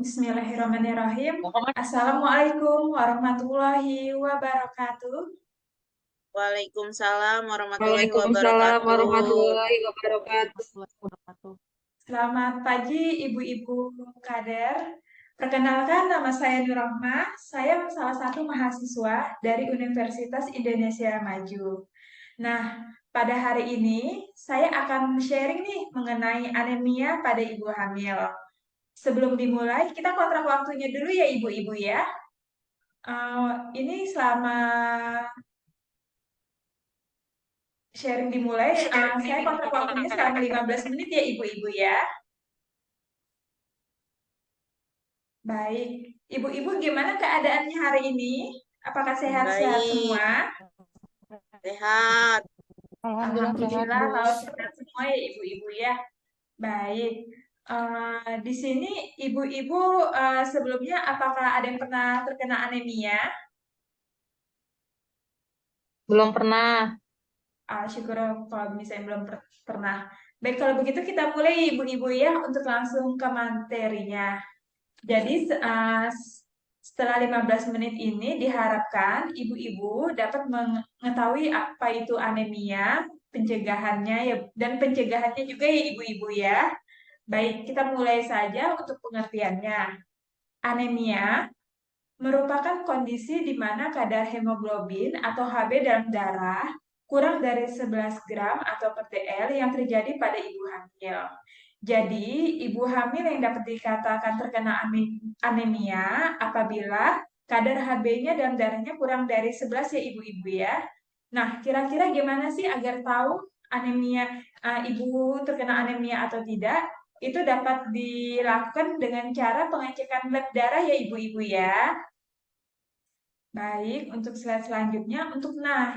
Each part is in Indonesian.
Bismillahirrahmanirrahim. Assalamualaikum warahmatullahi wabarakatuh. Waalaikumsalam warahmatullahi Waalaikumsalam wabarakatuh. warahmatullahi wabarakatuh. Selamat pagi Ibu-Ibu Kader. Perkenalkan nama saya Nurahma. Saya salah satu mahasiswa dari Universitas Indonesia Maju. Nah, pada hari ini saya akan sharing nih mengenai anemia pada ibu hamil. Sebelum dimulai, kita kontrak waktunya dulu ya Ibu-Ibu ya. Ini selama sharing dimulai, saya kontrak waktunya selama 15 menit ya Ibu-Ibu ya. Baik, Ibu-Ibu gimana keadaannya hari ini? Apakah sehat-sehat Baik, semua? sehat. Alhamdulillah sehat, Alhamdulillah Bu. kalau sehat semua ya Ibu-Ibu ya. Baik, di sini Ibu-Ibu sebelumnya apakah ada yang pernah terkena anemia? Belum pernah. Syukur kalau misalnya belum pernah. Baik, kalau begitu kita mulai Ibu-Ibu ya untuk langsung ke materinya. Jadi setelah 15 menit ini diharapkan ibu-ibu dapat mengetahui apa itu anemia, pencegahannya ya dan pencegahannya juga ya ibu-ibu ya. Baik, kita mulai saja untuk pengertiannya. Anemia merupakan kondisi di mana kadar hemoglobin atau Hb dalam darah kurang dari 11 gram atau per dl yang terjadi pada ibu hamil. Jadi, ibu hamil yang dapat dikatakan terkena anemia apabila kadar Hb-nya dalam darahnya kurang dari 11 ya ibu-ibu ya. Nah, kira-kira gimana sih agar tahu anemia ibu terkena anemia atau tidak? Itu dapat dilakukan dengan cara pengecekan lab darah ya ibu-ibu ya. Baik, untuk slide selanjutnya,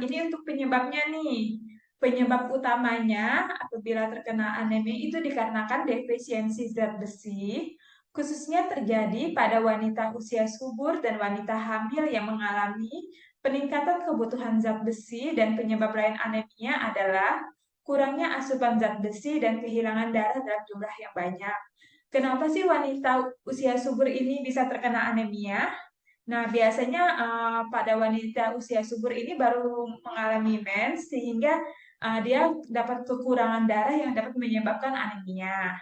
ini untuk penyebabnya nih. Penyebab utamanya apabila terkena anemia itu dikarenakan defisiensi zat besi, khususnya terjadi pada wanita usia subur dan wanita hamil yang mengalami peningkatan kebutuhan zat besi dan penyebab lain anemia adalah kurangnya asupan zat besi dan kehilangan darah dalam jumlah yang banyak. Kenapa sih wanita usia subur ini bisa terkena anemia? Nah, biasanya pada wanita usia subur ini baru mengalami mens sehingga dia dapat kekurangan darah yang dapat menyebabkan anemia.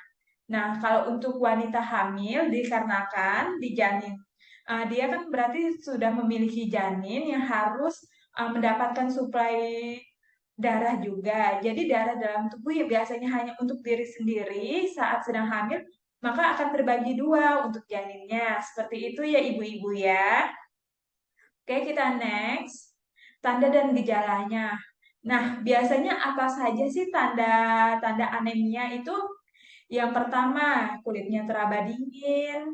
Nah, kalau untuk wanita hamil dikarenakan di janin, dia kan berarti sudah memiliki janin yang harus mendapatkan suplai darah juga. Jadi darah dalam tubuh ya biasanya hanya untuk diri sendiri saat sedang hamil, maka akan terbagi dua untuk janinnya. Seperti itu ya ibu-ibu ya. Oke, kita next. Tanda dan gejalanya. Nah, biasanya apa saja sih tanda-tanda anemia itu? Yang pertama, kulitnya teraba dingin.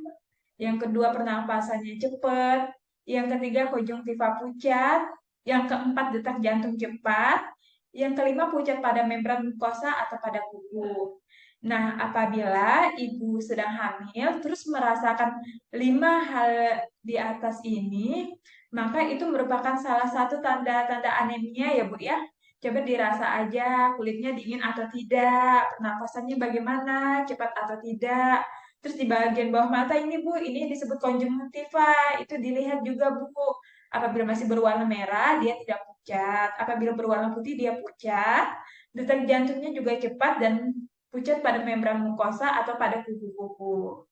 Yang kedua, pernapasannya cepat. Yang ketiga, konjungtiva pucat. Yang keempat, detak jantung cepat. Yang kelima, pucat pada membran mukosa atau pada kuku. Nah, apabila ibu sedang hamil, terus merasakan 5 hal di atas ini, maka itu merupakan salah satu tanda-tanda anemia ya Bu ya. Coba dirasa aja kulitnya dingin atau tidak, pernapasannya bagaimana, cepat atau tidak. Terus di bagian bawah mata ini Bu, ini disebut konjungtiva, itu dilihat juga Bu. Apabila masih berwarna merah, dia tidak pucat. Apabila berwarna putih, dia pucat. Detak jantungnya juga cepat dan pucat pada membran mukosa atau pada kuku-kuku.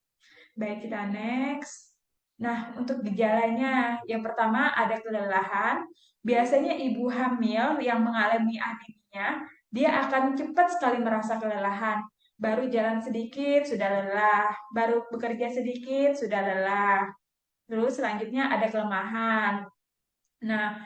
Baik, kita next. Nah, untuk gejalanya, yang pertama ada kelelahan. Biasanya ibu hamil yang mengalami anemia, dia akan cepat sekali merasa kelelahan. Baru jalan sedikit sudah lelah, baru bekerja sedikit sudah lelah. Terus selanjutnya ada kelemahan. Nah,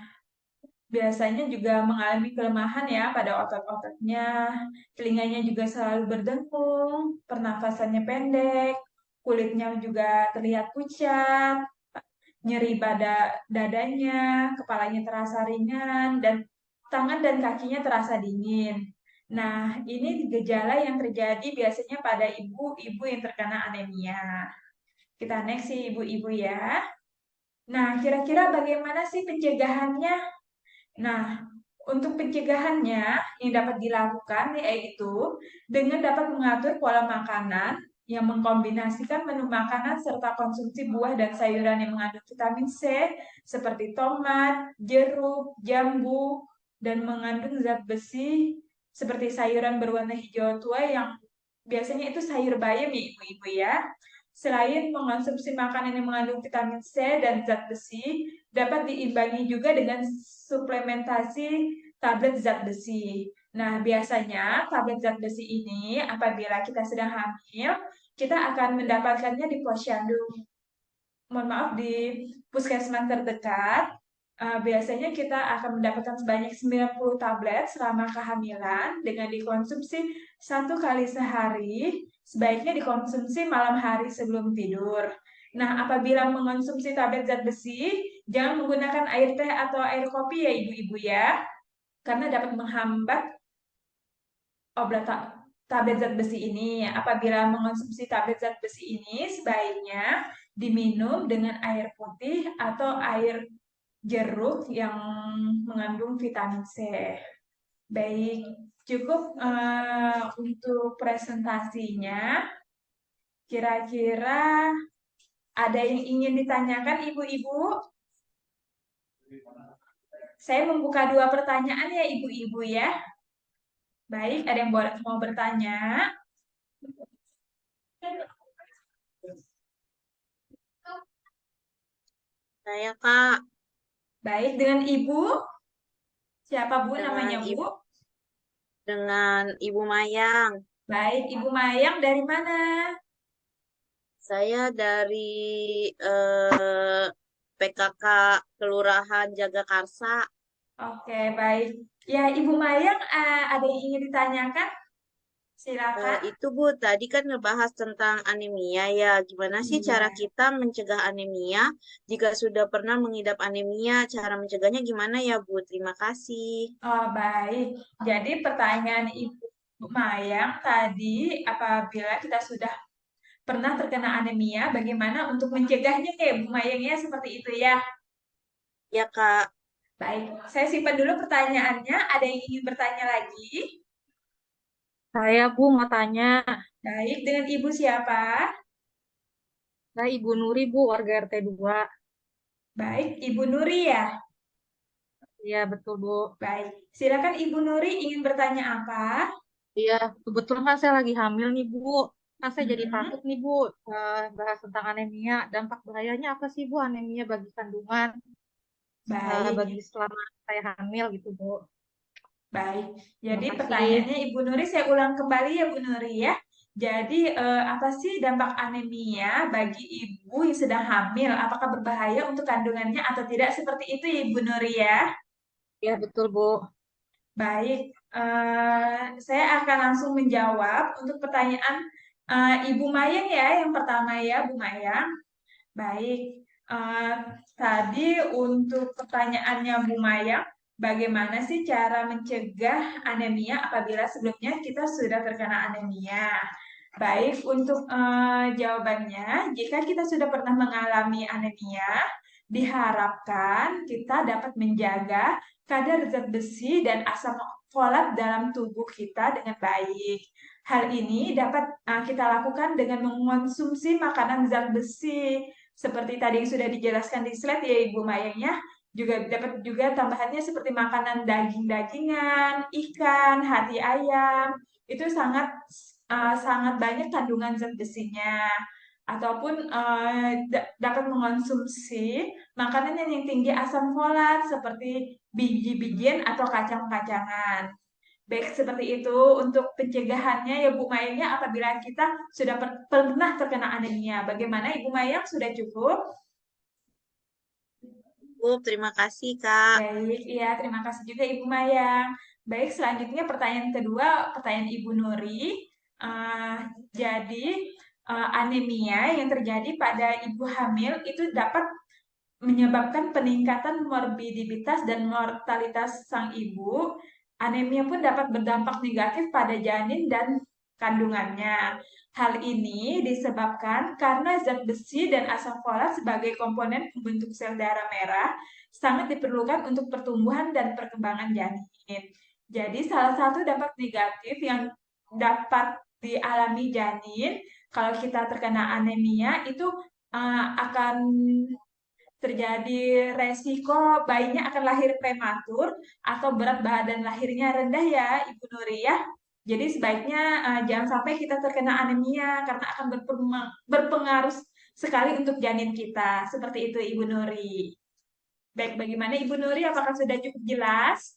biasanya juga mengalami kelemahan ya pada otot-ototnya, telinganya juga selalu berdengung, pernafasannya pendek, kulitnya juga terlihat pucat, nyeri pada dadanya, kepalanya terasa ringan, dan tangan dan kakinya terasa dingin. Nah, ini gejala yang terjadi biasanya pada ibu-ibu yang terkena anemia. Kita next sih ibu-ibu ya. Nah, kira-kira bagaimana sih pencegahannya? Nah, untuk pencegahannya yang dapat dilakukan yaitu dengan dapat mengatur pola makanan yang mengkombinasikan menu makanan serta konsumsi buah dan sayuran yang mengandung vitamin C seperti tomat, jeruk, jambu, dan mengandung zat besi seperti sayuran berwarna hijau tua yang biasanya itu sayur bayam ya ibu-ibu ya. Selain mengonsumsi makanan yang mengandung vitamin C dan zat besi, dapat diimbangi juga dengan suplementasi tablet zat besi. Nah, biasanya tablet zat besi ini apabila kita sedang hamil, kita akan mendapatkannya di posyandu, mohon maaf, di puskesmas terdekat. Biasanya kita akan mendapatkan sebanyak 90 tablet selama kehamilan dengan dikonsumsi 1 kali sehari, sebaiknya dikonsumsi malam hari sebelum tidur. Nah, apabila mengonsumsi tablet zat besi, jangan menggunakan air teh atau air kopi ya ibu-ibu ya, karena dapat menghambat obat tablet zat besi ini. Apabila mengonsumsi tablet zat besi ini, sebaiknya diminum dengan air putih atau air jeruk yang mengandung vitamin C. Baik, cukup untuk presentasinya. Kira-kira ada yang ingin ditanyakan ibu-ibu? Saya membuka 2 pertanyaan ya ibu-ibu ya. Baik, ada yang mau bertanya? Saya, Kak, Baik, dengan Ibu? Siapa Bu namanya dengan Bu? Ibu Mayang. Baik, Ibu Mayang dari mana? Saya dari PKK Kelurahan Jagakarsa. Oke, baik. Ya, Ibu Mayang ada yang ingin ditanyakan? Silakan. Itu Bu, tadi kan ngebahas tentang anemia ya. Gimana sih cara Iya. kita mencegah anemia? Jika sudah pernah mengidap anemia, cara mencegahnya gimana ya Bu? Terima kasih. Oh, baik. Jadi pertanyaan Ibu Mayang tadi, apabila kita sudah pernah terkena anemia, bagaimana untuk mencegahnya ya, Bu Mayang ya, seperti itu ya. Ya Kak, Baik, saya simpan dulu pertanyaannya. Ada yang ingin bertanya lagi? Saya Bu mau tanya, Baik, dengan Ibu siapa? saya Ibu Nuri Bu, warga RT 2. Baik, Ibu Nuri ya. Iya betul Bu. Baik, silakan Ibu Nuri ingin bertanya apa? Iya, kebetulan kan saya lagi hamil nih Bu. Kan saya jadi Mm-mm. takut nih Bu, bahas tentang anemia. Dampak bahayanya apa sih Bu anemia bagi kandungan, bagi Baik, selama saya hamil gitu Bu. baik. Terima Jadi kasih. pertanyaannya Ibu Nuri, saya ulang kembali ya Bu Nuri ya. Jadi apa sih dampak anemia bagi ibu yang sedang hamil? Apakah berbahaya untuk kandungannya atau tidak? Seperti itu ya Ibu Nuri ya. Iya betul Bu. Baik, saya akan langsung menjawab untuk pertanyaan Ibu Mayang ya, yang pertama ya Bu Mayang. Baik, eh, tadi untuk pertanyaannya Bu Maya, bagaimana sih cara mencegah anemia apabila sebelumnya kita sudah terkena anemia? Baik, untuk jawabannya, jika kita sudah pernah mengalami anemia, diharapkan kita dapat menjaga kadar zat besi dan asam folat dalam tubuh kita dengan baik. Hal ini dapat kita lakukan dengan mengonsumsi makanan zat besi seperti tadi yang sudah dijelaskan di slide ya Ibu Mayang ya. Juga dapat juga tambahannya seperti makanan daging-dagingan, ikan, hati ayam. Itu sangat banyak kandungan zat besinya. Ataupun dapat mengonsumsi makanan yang tinggi asam folat seperti biji-bijian atau kacang-kacangan. Baik, seperti itu untuk pencegahannya ya Bu Mayangnya apabila kita sudah pernah terkena anemia. Bagaimana Ibu Mayang, sudah cukup? Bu, terima kasih Kak. Baik, iya terima kasih juga Ibu Mayang. Baik, selanjutnya pertanyaan kedua, pertanyaan Ibu Nuri. Eh, jadi anemia yang terjadi pada ibu hamil itu dapat menyebabkan peningkatan morbiditas dan mortalitas sang ibu. Anemia pun dapat berdampak negatif pada janin dan kandungannya. Hal ini disebabkan karena zat besi dan asam folat sebagai komponen pembentuk sel darah merah sangat diperlukan untuk pertumbuhan dan perkembangan janin. Jadi salah satu dampak negatif yang dapat dialami janin Kalau kita terkena anemia itu akan terjadi resiko bayinya akan lahir prematur atau berat badan lahirnya rendah ya, Ibu Nuri ya. Jadi sebaiknya jangan sampai kita terkena anemia karena akan berpengaruh sekali untuk janin kita. Seperti itu Ibu Nuri. Baik, bagaimana Ibu Nuri? Apakah sudah cukup jelas?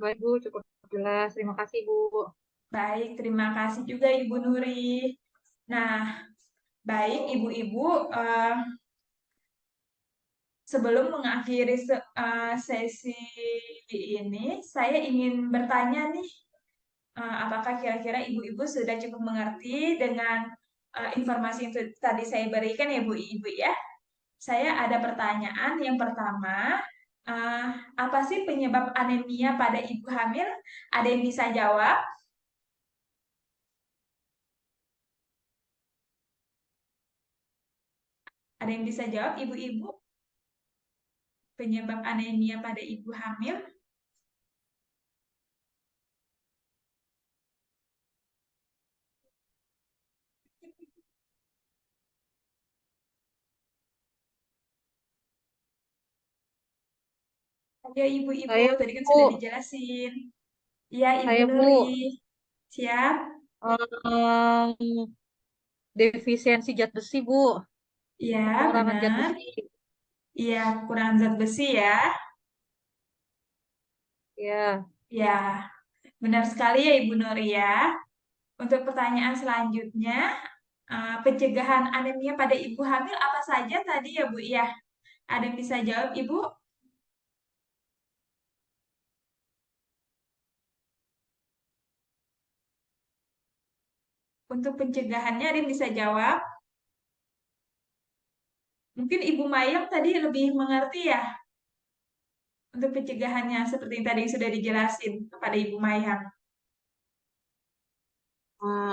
Baik, Bu, cukup jelas. Terima kasih, Bu. Baik, terima kasih juga Ibu Nuri. Nah, baik Ibu-ibu, sebelum mengakhiri sesi ini, saya ingin bertanya nih, apakah kira-kira ibu-ibu sudah cukup mengerti dengan informasi yang tadi saya berikan ya Bu Ibu ya? Saya ada pertanyaan. Yang pertama, uh, apa sih penyebab anemia pada ibu hamil? Ada yang bisa jawab? Ada yang bisa jawab, ibu-ibu? Penyebab anemia pada ibu hamil? Ayo ibu-ibu, Saya, tadi kan sudah Bu. dijelasin. Iya, Ibu Saya, Nuri. Bu. Siap? Em, defisiensi zat besi, Bu. Iya, Kekurangan zat benar. besi. Iya, kurang zat besi ya. Ya, Ya, benar sekali ya Ibu Nuri ya. Untuk pertanyaan selanjutnya, pencegahan anemia pada ibu hamil apa saja tadi ya Bu ya? Ada yang bisa jawab Ibu? Untuk pencegahannya ada yang bisa jawab? Mungkin Ibu Mayang tadi lebih mengerti ya untuk pencegahannya seperti yang tadi sudah dijelasin kepada Ibu Mayang.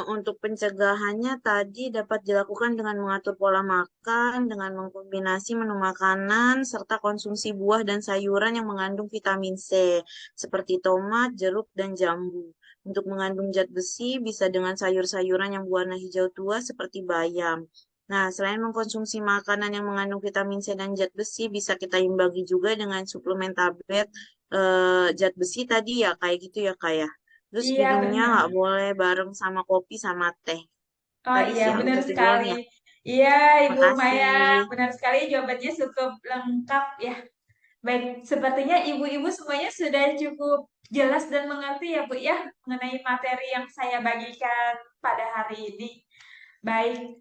Untuk pencegahannya tadi dapat dilakukan dengan mengatur pola makan, dengan mengkombinasi menu makanan, serta konsumsi buah dan sayuran yang mengandung vitamin C, seperti tomat, jeruk, dan jambu. Untuk mengandung zat besi, bisa dengan sayur-sayuran yang berwarna hijau tua seperti bayam. Nah, selain mengkonsumsi makanan yang mengandung vitamin C dan zat besi, bisa kita imbangi juga dengan suplemen tablet zat besi tadi ya, kayak gitu ya, kayak. Terus Iya, minumnya benar. nggak boleh bareng sama kopi sama teh. Oh Tadi iya, sih yang benar sekali. ketiganya. Iya, Ibu Maya, Makasih. benar sekali jawabannya cukup lengkap ya. Baik, sepertinya ibu-ibu semuanya sudah cukup jelas dan mengerti ya Bu ya mengenai materi yang saya bagikan pada hari ini. Baik,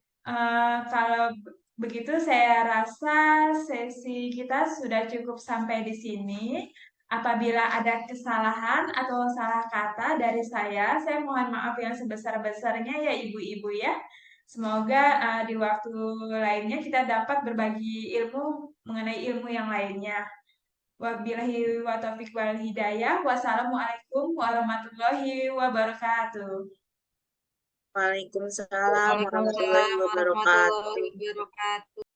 kalau begitu saya rasa sesi kita sudah cukup sampai di sini. Apabila ada kesalahan atau salah kata dari saya mohon maaf yang sebesar-besarnya ya ibu-ibu ya. Semoga di waktu lainnya kita dapat berbagi ilmu mengenai ilmu yang lainnya. Wabillahi wa taufiq wal hidayah. Wassalamualaikum warahmatullahi wabarakatuh. Waalaikumsalam Waalaikumsalam warahmatullahi warahmatullahi wabarakatuh. wabarakatuh.